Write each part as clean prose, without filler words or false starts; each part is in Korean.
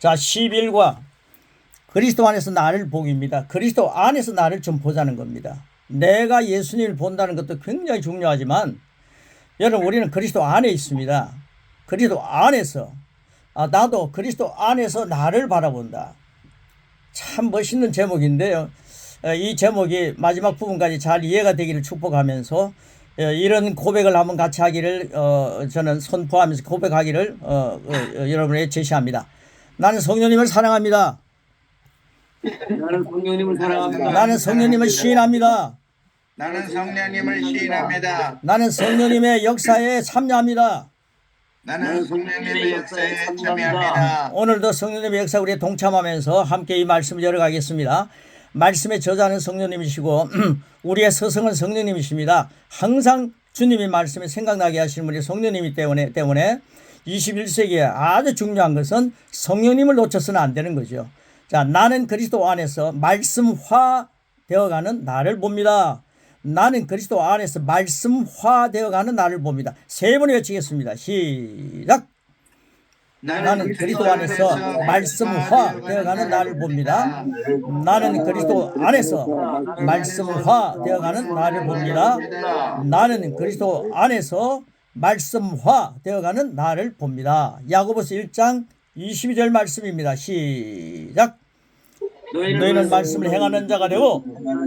자, 11과 그리스도 안에서 나를 복입니다. 그리스도 안에서 나를 좀 보자는 겁니다. 내가 예수님을 본다는 것도 굉장히 중요하지만 여러분 우리는 그리스도 안에 있습니다. 그리스도 안에서 나도 그리스도 안에서 나를 바라본다. 참 멋있는 제목인데요. 이 제목이 마지막 부분까지 잘 이해가 되기를 축복하면서 이런 고백을 한번 같이 하기를 저는 선포하면서 고백하기를 여러분에게 제시합니다. 나는 성령님을 사랑합니다. 나는 성령님을 사랑합니다. 나는 성령님을 시인합니다. 나는 성령님을 시인합니다. 나는 성령님의 역사에 참여합니다. 나는 성령님의 역사에 참여합니다. 오늘도 성령님의 역사 우리에 동참하면서 함께 이 말씀을 열어가겠습니다. 말씀의 저자는 성령님이시고 우리의 스승은 성령님이십니다. 항상 주님의 말씀이 생각나게 하시는 분이 성령님이기 때문에 21세기에 아주 중요한 것은 성령님을 놓쳐서는 안 되는 거죠. 자, 나는 그리스도 안에서 말씀화 되어가는 나를 봅니다. 나는 그리스도 안에서 말씀화 되어가는 나를 봅니다. 세 번 외치겠습니다. 시작. 나는 그리스도 안에서 말씀화 되어가는 나를 봅니다. 나는 그리스도 안에서 말씀화 되어가는 나를 봅니다. 나는 그리스도 안에서 말씀화 되어가는 나를 봅니다. 야고보서 1장 22절 말씀입니다. 시작. 너희는 말씀을 행하는 자가 되고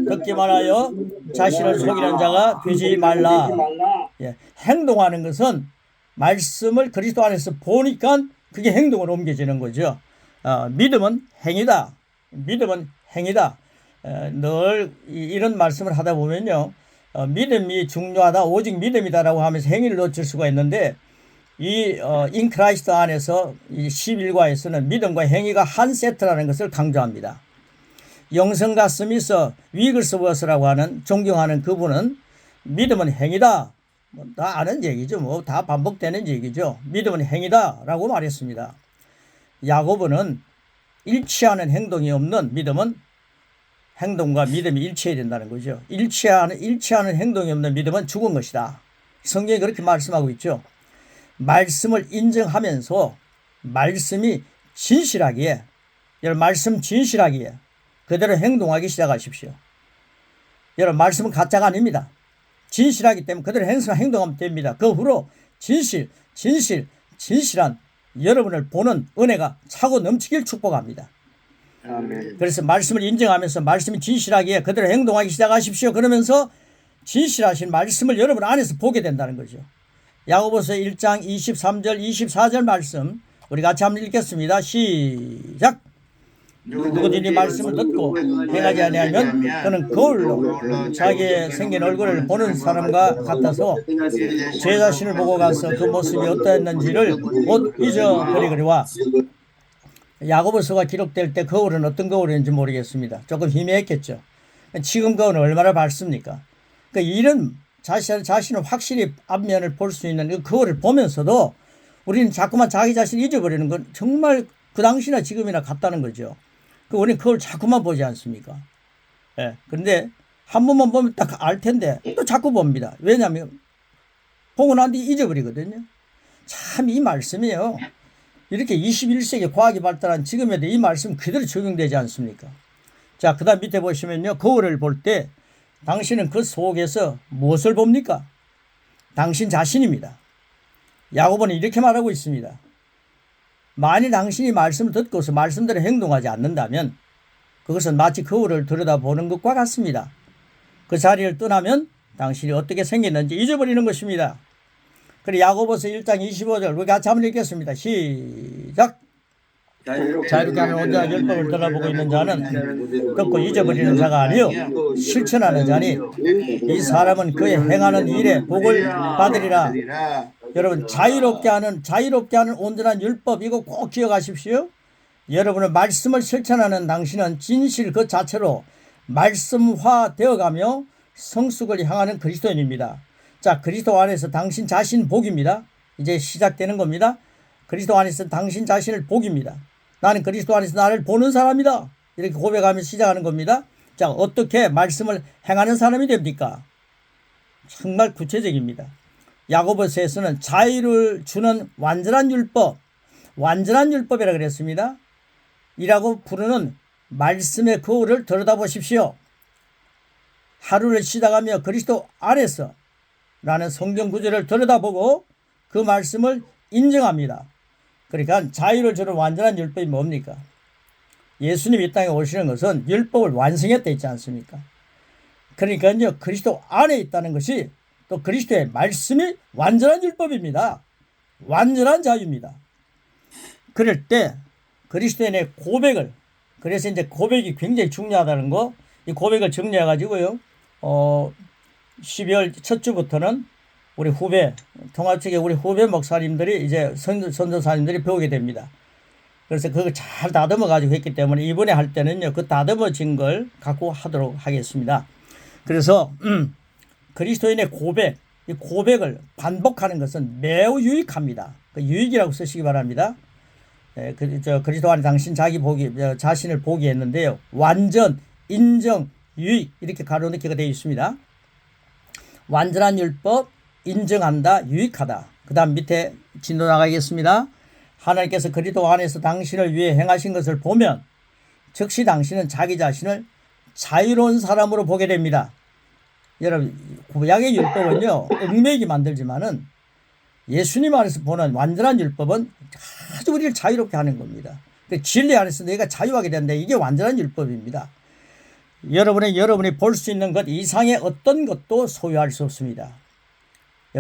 듣기만 하여 자신을 속이는 자가 되지 말라. 행동하는 것은 말씀을 그리스도 안에서 보니까 그게 행동으로 옮겨지는 거죠. 믿음은 행위다. 믿음은 행위다. 늘 이런 말씀을 하다 보면요. 믿음이 중요하다. 오직 믿음이다라고 하면서 행위를 놓칠 수가 있는데 이 인크라이스트 안에서 이 11과에서는 믿음과 행위가 한 세트라는 것을 강조합니다. 영성가 스미스 위글스워스라고 하는 존경하는 그분은 믿음은 행위다. 다 아는 얘기죠. 다 반복되는 얘기죠. 믿음은 행위다라고 말했습니다. 야고보는 일치하는 행동이 없는 믿음은 행동과 믿음이 일치해야 된다는 거죠. 일치하는 행동이 없는 믿음은 죽은 것이다. 성경이 그렇게 말씀하고 있죠. 말씀을 인정하면서 말씀이 진실하기에 여러분 말씀 진실하기에 그대로 행동하기 시작하십시오. 여러분 말씀은 가짜가 아닙니다. 진실하기 때문에 그대로 행동하면 됩니다. 그 후로 진실한 여러분을 보는 은혜가 차고 넘치길 축복합니다. 아멘. 그래서 말씀을 인정하면서 말씀이 진실하기에 그대로 행동하기 시작하십시오. 그러면서 진실하신 말씀을 여러분 안에서 보게 된다는 거죠. 야고보서 1장 23절 24절 말씀 우리 같이 한번 읽겠습니다. 시작. 누구든지 말씀을 듣고 행하지 아니하면 그는 거울로 자기의 생긴 얼굴을 보는 사람과 같아서 제 자신을 보고 가서 그 모습이 어떠했는지를 못 잊어버리거니와. 야고보서가 기록될 때 거울은 어떤 거울인지 모르겠습니다. 조금 희미했겠죠. 지금 거울은 얼마나 밝습니까? 그러니까 이런 자신을 확실히 앞면을 볼 수 있는 그 거울을 보면서도 우리는 자꾸만 자기 자신을 잊어버리는 건 정말 그 당시나 지금이나 같다는 거죠. 우리는 그걸 자꾸만 보지 않습니까? 그런데 한 번만 보면 딱 알 텐데 또 자꾸 봅니다. 왜냐하면 보고 난 뒤 잊어버리거든요. 참 이 말씀이에요. 이렇게 21세기 과학이 발달한 지금에도 이 말씀 그대로 적용되지 않습니까? 자, 그 다음 밑에 보시면요. 거울을 볼 때 당신은 그 속에서 무엇을 봅니까? 당신 자신입니다. 야고보는 이렇게 말하고 있습니다. 만일 당신이 말씀을 듣고서 말씀대로 행동하지 않는다면 그것은 마치 거울을 들여다보는 것과 같습니다. 그 자리를 떠나면 당신이 어떻게 생겼는지 잊어버리는 것입니다. 그리고 야고보서 1장 25절 우리 같이 한번 읽겠습니다. 시작. 자유롭게 하는 온전한 율법을 들여다보고 있는 자는 듣고 잊어버리는 자가 아니요 실천하는 자니 이 사람은 그의 행하는 일에 복을 받으리라. 여러분 자유롭게 하는 온전한 율법 이거 꼭 기억하십시오. 여러분의 말씀을 실천하는 당신은 진실 그 자체로 말씀화 되어가며 성숙을 향하는 그리스도인입니다. 자, 그리스도 안에서 당신 자신 복입니다. 이제 시작되는 겁니다. 그리스도 안에서 당신 자신을 복입니다. 나는 그리스도 안에서 나를 보는 사람이다. 이렇게 고백하면서 시작하는 겁니다. 자, 어떻게 말씀을 행하는 사람이 됩니까? 정말 구체적입니다. 야고보서에서는 자유를 주는 완전한 율법이라 그랬습니다. 이라고 부르는 말씀의 거울을 들여다보십시오. 하루를 시작하며 그리스도 안에서 라는 성경 구절을 들여다보고 그 말씀을 인정합니다. 그러니까 자유를 주는 완전한 율법이 뭡니까? 예수님이 이 땅에 오시는 것은 율법을 완성했다 있지 않습니까? 그러니까요, 그리스도 안에 있다는 것이 또 그리스도의 말씀이 완전한 율법입니다. 완전한 자유입니다. 그럴 때 그리스도인의 고백을, 그래서 이제 고백이 굉장히 중요하다는 거, 이 고백을 정리해 가지고요, 12월 첫 주부터는 우리 후배, 통합 측의 우리 후배 목사님들이 이제 선교사님들이 배우게 됩니다. 그래서 그걸 잘 다듬어 가지고 했기 때문에 이번에 할 때는요, 그 다듬어진 걸 갖고 하도록 하겠습니다. 그래서 그리스도인의 고백, 이 고백을 반복하는 것은 매우 유익합니다. 그 유익이라고 쓰시기 바랍니다. 그리스도 안에 당신 자신을 보기 했는데요. 완전, 인정, 유익 이렇게 가로넣기가 되어 있습니다. 완전한 율법, 인정한다, 유익하다. 그 다음 밑에 진도 나가겠습니다. 하나님께서 그리스도 안에서 당신을 위해 행하신 것을 보면 즉시 당신은 자기 자신을 자유로운 사람으로 보게 됩니다. 여러분, 구약의 율법은요, 얽매이게 만들지만은 예수님 안에서 보는 완전한 율법은 아주 우리를 자유롭게 하는 겁니다. 진리 안에서 내가 자유하게 된다. 이게 완전한 율법입니다. 여러분이 볼 수 있는 것 이상의 어떤 것도 소유할 수 없습니다.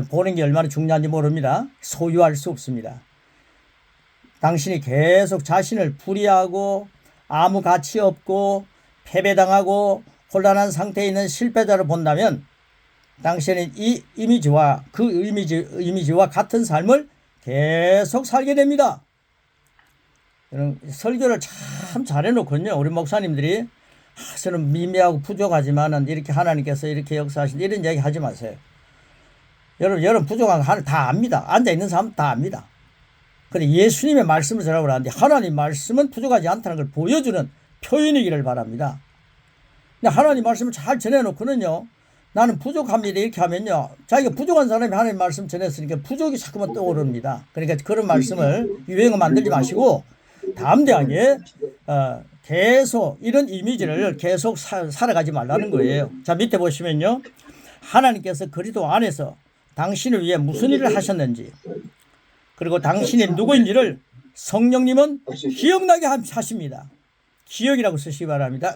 보는 게 얼마나 중요한지 모릅니다. 소유할 수 없습니다. 당신이 계속 자신을 불의하고 아무 가치 없고 패배당하고 곤란한 상태에 있는 실패자로 본다면 당신은 이 이미지와 그 이미지와 같은 삶을 계속 살게 됩니다. 설교를 참 잘해놓거든요. 우리 목사님들이 저는 미미하고 부족하지만은 이렇게 하나님께서 이렇게 역사하신 이런 이야기 하지 마세요. 여러분 부족한 거 다 압니다. 앉아있는 사람 다 압니다. 근데 예수님의 말씀을 전하고 하는데 하나님 말씀은 부족하지 않다는 걸 보여주는 표현이기를 바랍니다. 근데 하나님 말씀을 잘 전해놓고는요, 나는 부족합니다 이렇게 하면요, 자기가 부족한 사람이 하나님 말씀 전했으니까 부족이 자꾸만 떠오릅니다. 그러니까 그런 말씀을 유행어 만들지 마시고 담대하게 계속 이런 이미지를 계속 살아가지 말라는 거예요. 자, 밑에 보시면요, 하나님께서 그리스도 안에서 당신을 위해 무슨 일을 하셨는지, 그리고 당신이 누구인지를 성령님은 기억나게 하십니다. 기억이라고 쓰시기 바랍니다.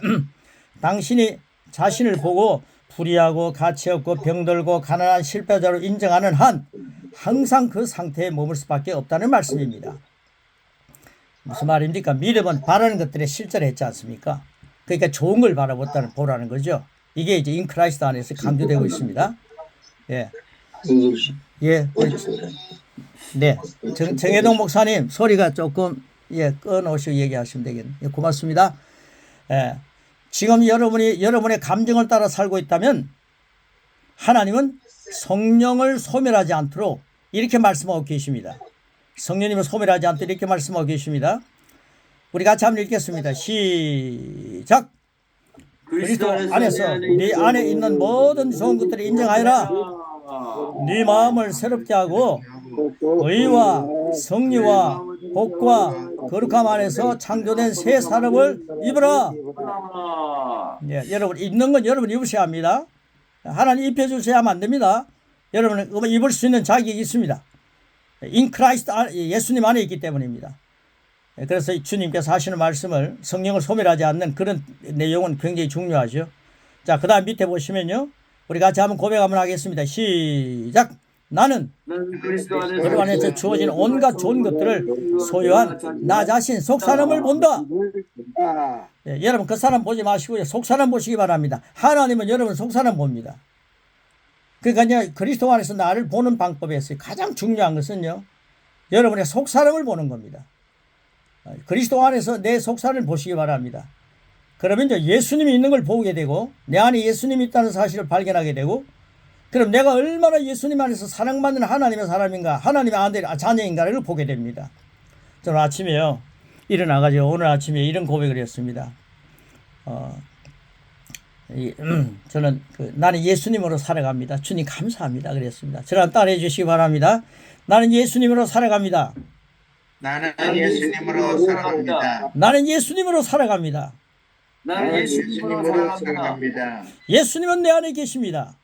당신이 자신을 보고 불의하고 가치없고 병들고 가난한 실패자로 인정하는 한 항상 그 상태에 머물 수밖에 없다는 말씀입니다. 무슨 말입니까? 믿음은 바라는 것들에 실제로 했지 않습니까? 그러니까 좋은 걸 보라는 거죠. 이게 이제 인크라이스트 안에서 강조되고 있습니다. 예. 예. 네. 정혜동 목사님, 소리가 조금, 꺼놓으시고 얘기하시면 되겠네요. 예, 고맙습니다. 예. 지금 여러분의 감정을 따라 살고 있다면 하나님은 성령을 소멸하지 않도록 이렇게 말씀하고 계십니다. 성령님을 소멸하지 않도록 이렇게 말씀하고 계십니다. 우리 같이 한번 읽겠습니다. 시작. 그리스도 안에서 네 안에 있는 모든 좋은 것들을 인정하여라. 네 마음을 새롭게 하고 의와 성리와 복과 거룩함 안에서 창조된 새 사람을 입으라. 예, 여러분 입는 건 여러분이 입으셔야 합니다. 하나님 입혀주셔야 하면 안 됩니다. 여러분은 입을 수 있는 자격이 있습니다. 인크라이스트 예수님 안에 있기 때문입니다. 그래서 주님께서 하시는 말씀을 성령을 소멸하지 않는 그런 내용은 굉장히 중요하죠. 자, 그 다음 밑에 보시면요, 우리 같이 한번 고백 한번 하겠습니다. 시작. 나는 그리스도 안에서 주어진 온갖 좋은 것들을 소유한 나 자신 속사람을 본다. 예, 여러분 그 사람 보지 마시고요, 속사람 보시기 바랍니다. 하나님은 여러분 속사람 봅니다. 그러니까 이제 그리스도 안에서 나를 보는 방법에서 가장 중요한 것은요, 여러분의 속사람을 보는 겁니다. 그리스도 안에서 내 속사람을 보시기 바랍니다. 그러면 이제 예수님이 있는 걸 보게 되고 내 안에 예수님이 있다는 사실을 발견하게 되고, 그럼 내가 얼마나 예수님 안에서 사랑받는 하나님의 사람인가, 하나님의 아들, 자녀인가를 보게 됩니다. 저는 아침에요, 일어나가지고 오늘 아침에 이런 고백을 했습니다. 저는 나는 예수님으로 살아갑니다. 주님 감사합니다. 그랬습니다. 저를 따라해 주시기 바랍니다. 나는 예수님으로 살아갑니다. 나는 예수님으로 살아갑니다. 나는 예수님으로 살아갑니다. 나는 예수님으로 예수님으로 살아갑니다. 살아갑니다. 예수님은 내 안에 계십니다.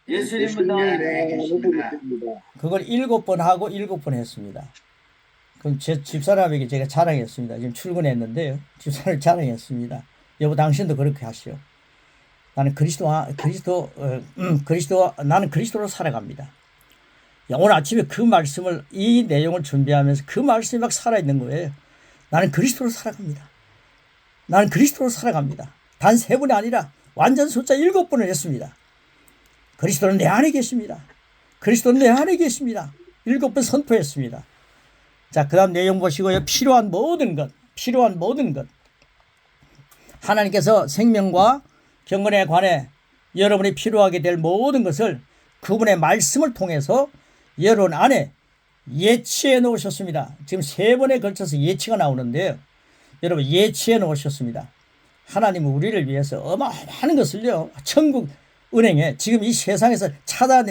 예수님은 내 나의 안에 계십니다. 그걸 7번 하고 7번 했습니다. 그럼 제 집사람에게 제가 자랑했습니다. 지금 출근했는데요. 집사람 자랑했습니다. 여보 당신도 그렇게 하시오. 나는 나는 그리스도로 살아갑니다. 야, 오늘 아침에 그 말씀을 이 내용을 준비하면서 그 말씀이 막 살아있는 거예요. 나는 그리스도로 살아갑니다. 나는 그리스도로 살아갑니다. 단 3번이 아니라 완전 숫자 7번을 했습니다. 그리스도는 내 안에 계십니다. 그리스도는 내 안에 계십니다. 7번 선포했습니다. 자, 그 다음 내용 보시고요. 필요한 모든 것. 하나님께서 생명과 경건에 관해 여러분이 필요하게 될 모든 것을 그분의 말씀을 통해서 여러분 안에 예치해 놓으셨습니다. 지금 3번에 걸쳐서 예치가 나오는데요. 여러분 예치해 놓으셨습니다. 하나님은 우리를 위해서 어마어마한 것을요. 천국 은행에 지금 이 세상에서 찾아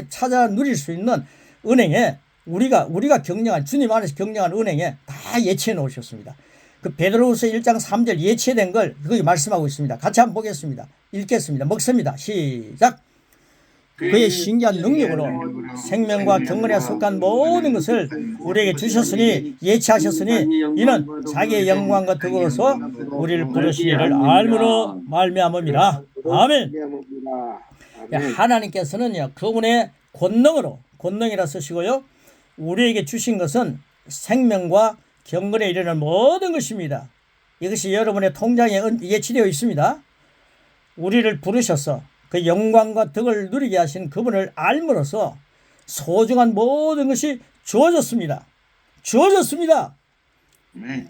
누릴 수 있는 은행에 우리가 경영한 주님 안에서 경영한 은행에 다 예치해 놓으셨습니다. 그 베드로후서 1장 3절 예치된 걸 거기 말씀하고 있습니다. 같이 한번 보겠습니다. 읽겠습니다. 먹습니다. 시작. 그의 신기한 능력으로 생명과 경건에 속한 모든 것을 우리에게 주셨으니 예치하셨으니 이는 자기의 영광과 덕으로서 우리를 부르시기를 알므로 말미암음이라. 아멘. 하나님께서는요 그분의 권능이라 쓰시고요 우리에게 주신 것은 생명과 경건에 이르는 모든 것입니다. 이것이 여러분의 통장에 예치되어 있습니다. 우리를 부르셔서 그 영광과 덕을 누리게 하신 그분을 알므로써 소중한 모든 것이 주어졌습니다.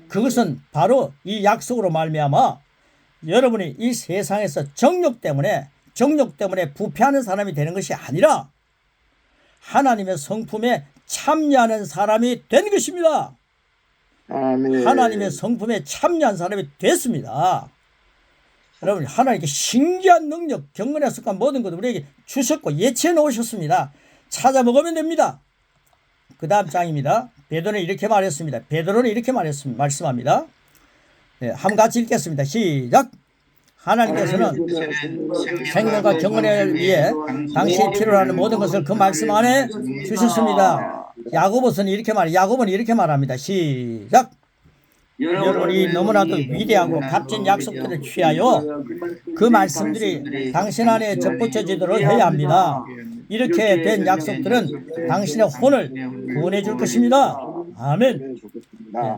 그것은 바로 이 약속으로 말미암아 여러분이 이 세상에서 정욕 때문에 부패하는 사람이 되는 것이 아니라 하나님의 성품에 참여하는 사람이 된 것입니다. 아멘. 하나님의 성품에 참여한 사람이 됐습니다. 여러분 하나님께 신기한 능력, 경건에 속한 모든 것을 우리에게 주셨고 예치해 놓으셨습니다. 찾아 먹으면 됩니다. 그 다음 장입니다. 베드로는 이렇게 말씀합니다. 네, 한번 같이 읽겠습니다. 시작. 하나님께서는 생명과 경건을 위해 당신이 필요로 하는 모든 것을 그 말씀 안에 주셨습니다. 야고보는 이렇게 말합니다. 시작. 여러분이 너무나도 위대하고 값진 약속들을 취하여 그 말씀들이 당신 안에 접붙여지도록 해야 합니다. 이렇게 된 약속들은 당신의 혼을 구원해 줄 것입니다. 아멘. 네.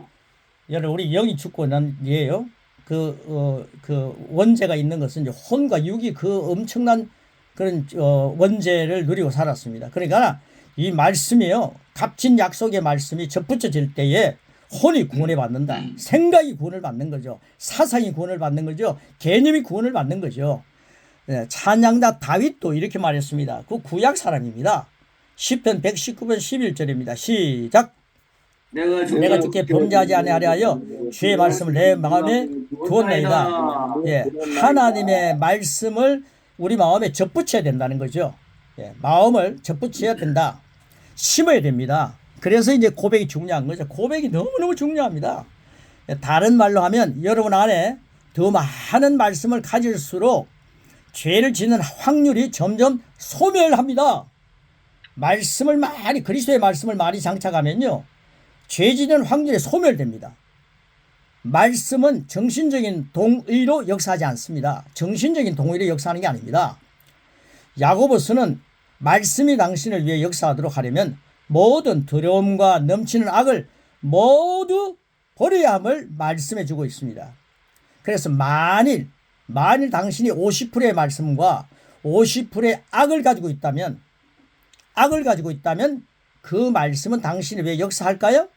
여러분 우리 영이 죽고 난 뒤에요. 그 원죄가 있는 것은 이제 혼과 육이 그 엄청난 그런 원죄를 누리고 살았습니다. 그러니까 이 말씀이요. 값진 약속의 말씀이 접붙여질 때에 혼이 구원을 받는다. 생각이 구원을 받는 거죠. 사상이 구원을 받는 거죠. 개념이 구원을 받는 거죠. 네, 찬양자 다윗도 이렇게 말했습니다. 그 구약 사람입니다. 시편 119편 11절입니다. 시작. 내가 주께 범죄하지 아니하려 주의 말씀을 내 마음에 두었나이다. 예, 하나님의 말씀을 우리 마음에 접붙여야 된다는 거죠. 예, 마음을 접붙여야 된다. 심어야 됩니다. 그래서 이제 고백이 중요한 거죠. 고백이 너무너무 중요합니다. 다른 말로 하면 여러분 안에 더 많은 말씀을 가질수록 죄를 짓는 확률이 점점 소멸합니다. 그리스도의 말씀을 많이 장착하면요. 죄 짓는 확률이 소멸됩니다. 말씀은 정신적인 동의로 역사하지 않습니다. 정신적인 동의로 역사하는 게 아닙니다. 야고보서는 말씀이 당신을 위해 역사하도록 하려면 모든 두려움과 넘치는 악을 모두 버려야 함을 말씀해 주고 있습니다. 그래서 만일 당신이 50%의 말씀과 50%의 악을 가지고 있다면 그 말씀은 당신을 위해 역사할까요?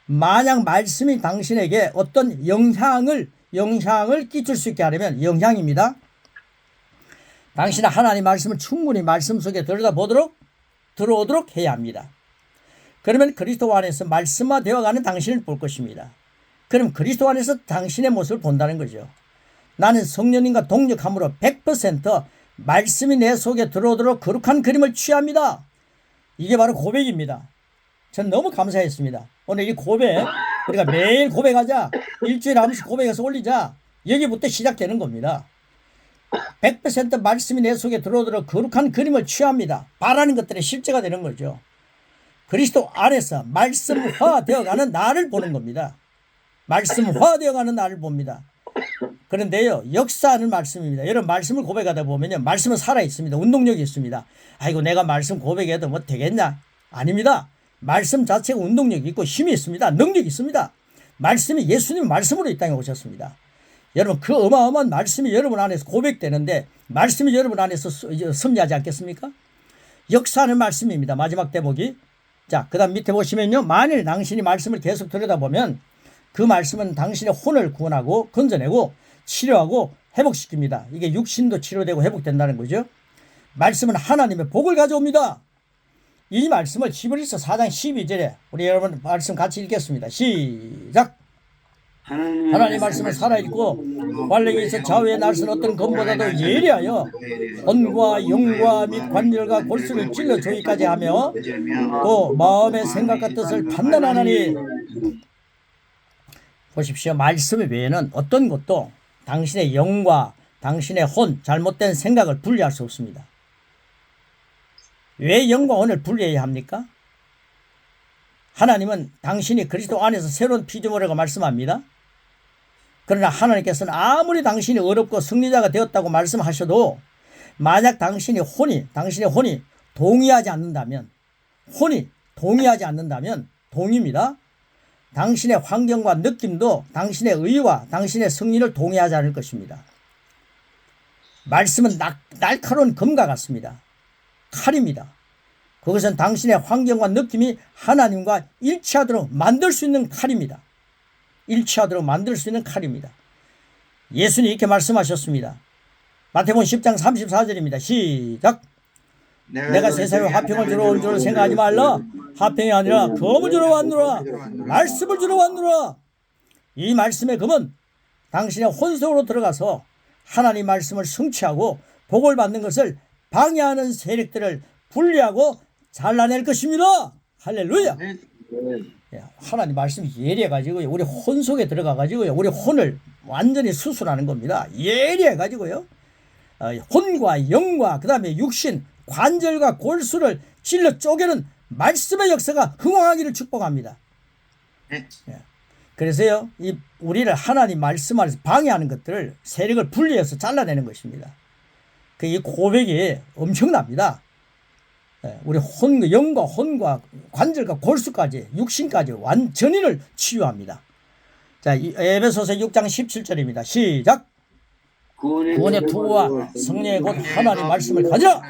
만약 말씀이 당신에게 어떤 영향을 끼칠 수 있게 하려면 영향입니다. 당신은 하나님 말씀을 충분히 말씀 속에 들어오도록 해야 합니다. 그러면 그리스도 안에서 말씀화되어가는 당신을 볼 것입니다. 그럼 그리스도 안에서 당신의 모습을 본다는 거죠. 나는 성령님과 동력함으로 100% 말씀이 내 속에 들어오도록 거룩한 그림을 취합니다. 이게 바로 고백입니다. 저는 너무 감사했습니다. 오늘 이 고백, 우리가 매일 고백하자, 일주일에 한 번씩 고백해서 올리자, 여기부터 시작되는 겁니다. 100% 말씀이 내 속에 들어오도록 거룩한 그림을 취합니다. 바라는 것들의 실제가 되는 거죠. 그리스도 안에서 말씀화되어가는 나를 보는 겁니다. 말씀화되어가는 나를 봅니다. 그런데요, 역사하는 말씀입니다. 여러분, 말씀을 고백하다 보면요, 말씀은 살아있습니다. 운동력이 있습니다. 아이고, 내가 말씀 고백해도 뭐 되겠냐? 아닙니다. 말씀 자체가 운동력이 있고 힘이 있습니다. 능력이 있습니다. 말씀이 예수님 말씀으로 이 땅에 오셨습니다. 여러분, 그 어마어마한 말씀이 여러분 안에서 고백되는데 말씀이 여러분 안에서 섭리하지 않겠습니까? 역사하는 말씀입니다. 마지막 대목이. 자, 그 다음 밑에 보시면요, 만일 당신이 말씀을 계속 들여다보면 그 말씀은 당신의 혼을 구원하고 건져내고 치료하고 회복시킵니다. 이게 육신도 치료되고 회복된다는 거죠. 말씀은 하나님의 복을 가져옵니다. 이 말씀을 히브리서 4장 12절에 우리 여러분 말씀 같이 읽겠습니다. 시작. 하나님 말씀은 살아있고 관력이 있어 좌우에 날선 어떤 검보다도 예리하여 혼과 영과 및 관절과 골수를 찔러 조기까지 하며 또 마음의 생각과 뜻을 판단하나니. 보십시오. 말씀 외에는 어떤 것도 당신의 영과 당신의 혼, 잘못된 생각을 분리할 수 없습니다. 왜 영과 혼을 분리해야 합니까? 하나님은 당신이 그리스도 안에서 새로운 피조물이라고 말씀합니다. 그러나 하나님께서는 아무리 당신이 어렵고 승리자가 되었다고 말씀하셔도 만약 당신의 혼이 동의하지 않는다면, 동의입니다. 당신의 환경과 느낌도 당신의 의와 당신의 승리를 동의하지 않을 것입니다. 말씀은 날카로운 검과 같습니다. 칼입니다. 그것은 당신의 환경과 느낌이 하나님과 일치하도록 만들 수 있는 칼입니다. 예수님이 이렇게 말씀하셨습니다. 마태복음 10장 34절입니다. 시작. 내가 세상에 화평을 주러 온 줄 생각하지 말라. 화평이 아니라 검을 주러 왔노라. 말씀을 주러 왔노라. 이 말씀의 검은 당신의 혼 속으로 들어가서 하나님 말씀을 성취하고 복을 받는 것을 방해하는 세력들을 분리하고 잘라낼 것입니다. 할렐루야. 하나님 말씀이 예리해가지고요, 우리 혼 속에 들어가가지고요, 우리 혼을 완전히 수술하는 겁니다. 예리해가지고요, 혼과 영과 그 다음에 육신, 관절과 골수를 찔러 쪼개는 말씀의 역사가 흥황하기를 축복합니다. 그래서요, 우리를 하나님 말씀 안에서 방해하는 것들을 세력을 분리해서 잘라내는 것입니다. 이 고백이 엄청납니다. 우리 영과 혼과 관절과 골수까지 육신까지 전인을 치유합니다. 자, 에베소서 6장 17절입니다. 시작. 구원의 투구와 성령의 곧 하나님 말씀을 가지라.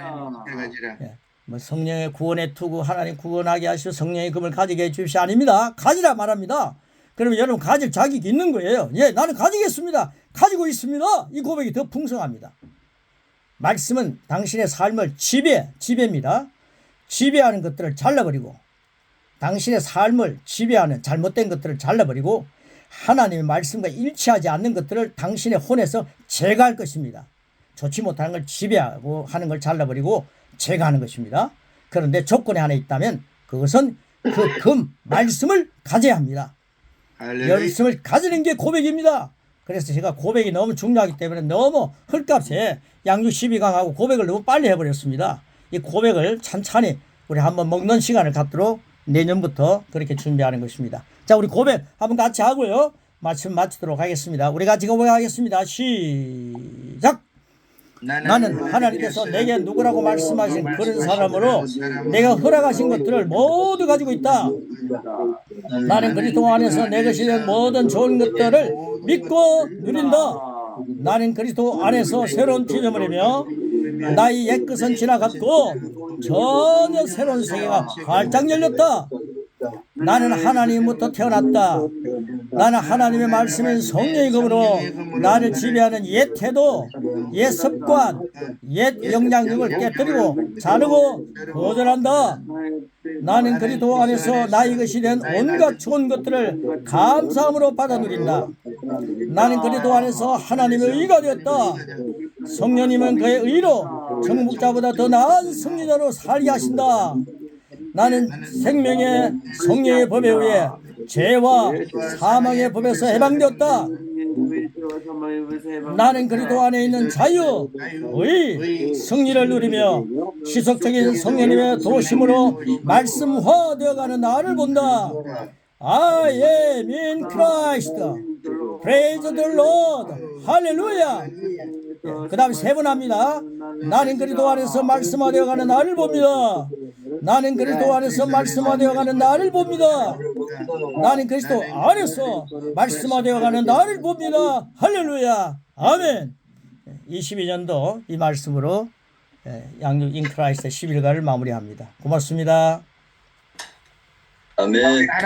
성령의 구원의 투구, 하나님 구원하게 하시고 성령의 금을 가지게 해주십시오. 아닙니다. 가지라 말합니다. 그러면 여러분 가질 자격이 있는 거예요. 예, 나는 가지겠습니다. 가지고 있습니다. 이 고백이 더 풍성합니다. 말씀은 당신의 삶을 지배입니다. 지배하는 것들을 잘라버리고, 당신의 삶을 지배하는 잘못된 것들을 잘라버리고, 하나님의 말씀과 일치하지 않는 것들을 당신의 혼에서 제거할 것입니다. 좋지 못하는 걸 지배하고 하는 걸 잘라버리고 제거하는 것입니다. 그런데 조건이 하나 있다면 그것은 그 말씀을 가져야 합니다. 말씀을 가지는 게 고백입니다. 그래서 제가 고백이 너무 중요하기 때문에 너무 헐값에 양육 12강하고 고백을 너무 빨리 해버렸습니다. 이 고백을 찬찬히 우리 한번 먹는 시간을 갖도록 내년부터 그렇게 준비하는 것입니다. 자, 우리 고백 한번 같이 하고요, 말씀 마치도록 하겠습니다. 우리 같이 고백하겠습니다. 시작. 나는 하나님께서 내게 누구라고 말씀하신 그런 사람으로 내가 허락하신 것들을 모두 가지고 있다. 나는 그리스도 안에서 내 것이 된 모든 좋은 것들을 믿고 누린다. 나는 그리스도 안에서 새로운 피조물이며 나의 옛것은 지나갔고 전혀 새로운 세계가 활짝 열렸다. 나는 하나님부터 태어났다. 나는 하나님의 말씀인 성령의 검으로 나를 지배하는 옛 태도, 옛 습관, 옛 영향력을 깨뜨리고 자르고 거절한다. 나는 그리스도 안에서 나의 것이 된 온갖 좋은 것들을 감사함으로 받아 누린다. 나는 그리스도 안에서 하나님의 의가 되었다. 성령님은 그의 의로 정복자보다 더 나은 승리자로 살게 하신다. 나는 생명의 성령의 법에 의해 죄와 사망의 법에서 해방되었다. 나는 그리스도 안에 있는 자유의 승리를 누리며 지속적인 성령님의 도심으로 말씀화되어가는 나를 본다. I am in Christ. Praise the Lord. 할렐루야. 그 다음 세 번 합니다. 나는 그리스도 안에서 말씀화되어가는 나를 봅니다. 나는 그리스도 안에서 말씀화되어가는 나를 봅니다. 나는 그리스도 안에서 말씀화되어가는 나를 봅니다. 할렐루야. 아멘. 22년도 이 말씀으로 양육 인 크라이스트 11가를 마무리합니다. 고맙습니다. 아멘.